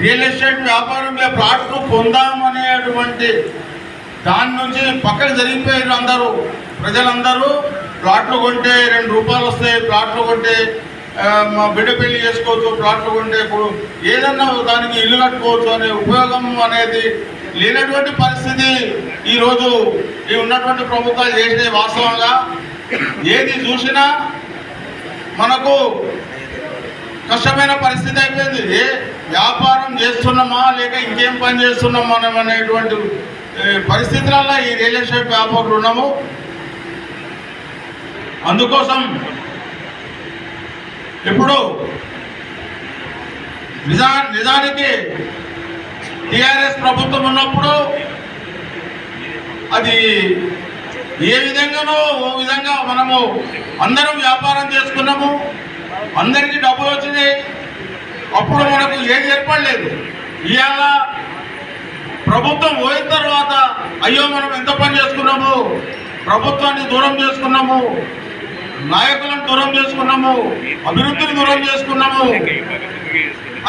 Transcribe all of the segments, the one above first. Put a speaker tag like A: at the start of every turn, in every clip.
A: Real estate వ్యాపారంలో ప్లాట్లు పొందామనేటువంటి దాని నుంచి పక్కకు జరిగిపోయారు అందరూ. ప్రజలందరూ ప్లాట్లు కొంటే 2 రూపాయలు వస్తాయి, ప్లాట్లు కొంటే మా బిడ్డ పెళ్లి చేసుకోవచ్చు, ప్లాట్లు కొంటే ఏదన్నా దానికి ఇల్లు కట్టుకోవచ్చు అనే ఉపయోగం అనేది లేనటువంటి పరిస్థితి ఈరోజు ఈ ఉన్నటువంటి ప్రభుత్వాలు చేసే. వాస్తవంగా ఏది చూసినా మనకు కష్టమైన పరిస్థితి అయిపోయింది. ఏ వ్యాపారం చేస్తున్నామా లేక ఇంకేం పని చేస్తున్నాం మనం అనేటువంటి పరిస్థితులలో ఈ రియల్ ఎస్టేట్ వ్యాపారులు ఉన్నాము. అందుకోసం ఇప్పుడు నిజానికి టీఆర్ఎస్ ప్రభుత్వం ఉన్నప్పుడు అది ఏ విధంగానో ఓ విధంగా మనము అందరం వ్యాపారం చేసుకున్నాము, అందరికీ డబ్బులు వచ్చినాయి. అప్పుడు మనకు ఏది ఏర్పడలేదు. ఇవాళ ప్రభుత్వం పోయిన తర్వాత అయ్యో మనం ఎంత పని చేసుకున్నాము, ప్రభుత్వాన్ని దూరం చేసుకున్నాము, నాయకులను దూరం చేసుకున్నాము, అభివృద్ధిని దూరం చేసుకున్నాము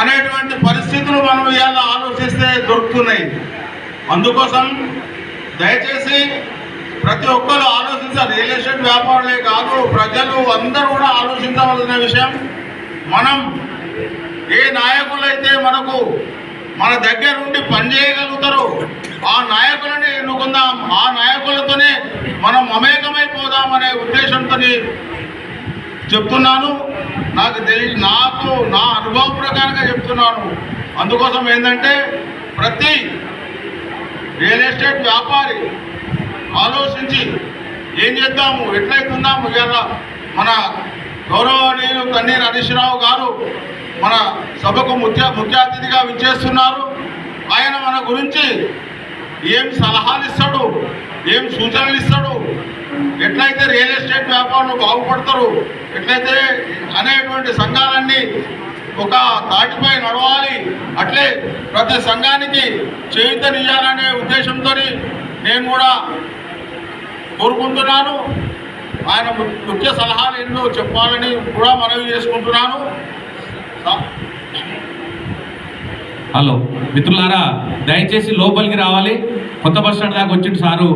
A: అనేటువంటి పరిస్థితులు మనం ఇవాళ ఆలోచిస్తే దొరుకుతున్నాయి. అందుకోసం దయచేసి ప్రతి ఒక్కరు ఆలోచించాలి. రియల్ ఎస్టేట్ వ్యాపారులే కాదు, ప్రజలు అందరూ కూడా ఆలోచించవలసిన విషయం. మనం ఏ నాయకులైతే మనకు మన దగ్గర ఉండి పనిచేయగలుగుతారో ఆ నాయకులని ఎన్నుకుందాం, ఆ నాయకులతోనే మనం మమేకమైపోదామనే ఉద్దేశంతో చెప్తున్నాను. నాకు నా అనుభవం ప్రకారంగా చెప్తున్నాను. అందుకోసం ఏంటంటే ప్రతి రియల్ ఎస్టేట్ వ్యాపారి ఆలోచించి ఏం చేద్దాము, ఎట్లయితుందాము. ఇవాళ మన గౌరవనీయులు తన్నీరు హరీష్ రావు గారు మన సభకు ముఖ్య అతిథిగా విచ్చేస్తున్నారు. ఆయన మన గురించి ఏం సలహాలు ఇస్తాడు, ఏం సూచనలు ఇస్తాడు, ఎట్లయితే రియల్ ఎస్టేట్ వ్యాపారులు బాగుపడతారు, ఎట్లయితే అనేటువంటి సంఘాలన్నీ ఒక తాటిపై నడవాలి, అట్లే ప్రతి సంఘానికి చేయూతనియ్యాలనే ఉద్దేశంతో నేను కూడా కోరుకుంటున్నాను. ఆయన ముఖ్య సలహాలు ఎన్నో చెప్పాలని కూడా మనవి చేసుకుంటున్నాను.
B: హలో మిత్రులారా, దయచేసి లోపలికి రావాలి. కొత్త బస్ స్టాండ్ దాకా వచ్చిండు సారు,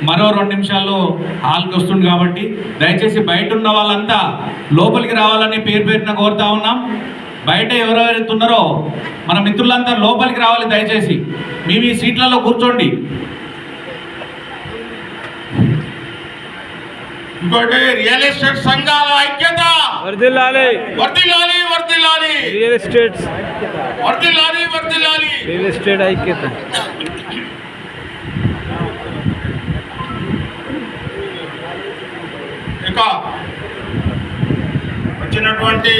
B: మరో 2 నిమిషాల్లో హాల్కి వస్తుంది కాబట్టి దయచేసి బయట ఉన్న వాళ్ళంతా లోపలికి రావాలని పేరున కోరుతా ఉన్నాం. బయట ఎవరెవరైతే ఉన్నారో మన మిత్రులంతా లోపలికి రావాలి. దయచేసి మీ సీట్లలో కూర్చోండి.
A: ఇంకోటి రియల్ ఎస్టేట్ సంఘాల ఐక్యత
C: వర్ధిల్లాలి,
A: వర్ధిల్లాలి, వర్ధిల్లాలి.
C: రియల్ ఎస్టేట్
A: వర్ధిల్లాలి, వర్ధిల్లాలి.
C: రియల్ ఎస్టేట్ ఐక్యత.
A: ఇక వచ్చినటువంటి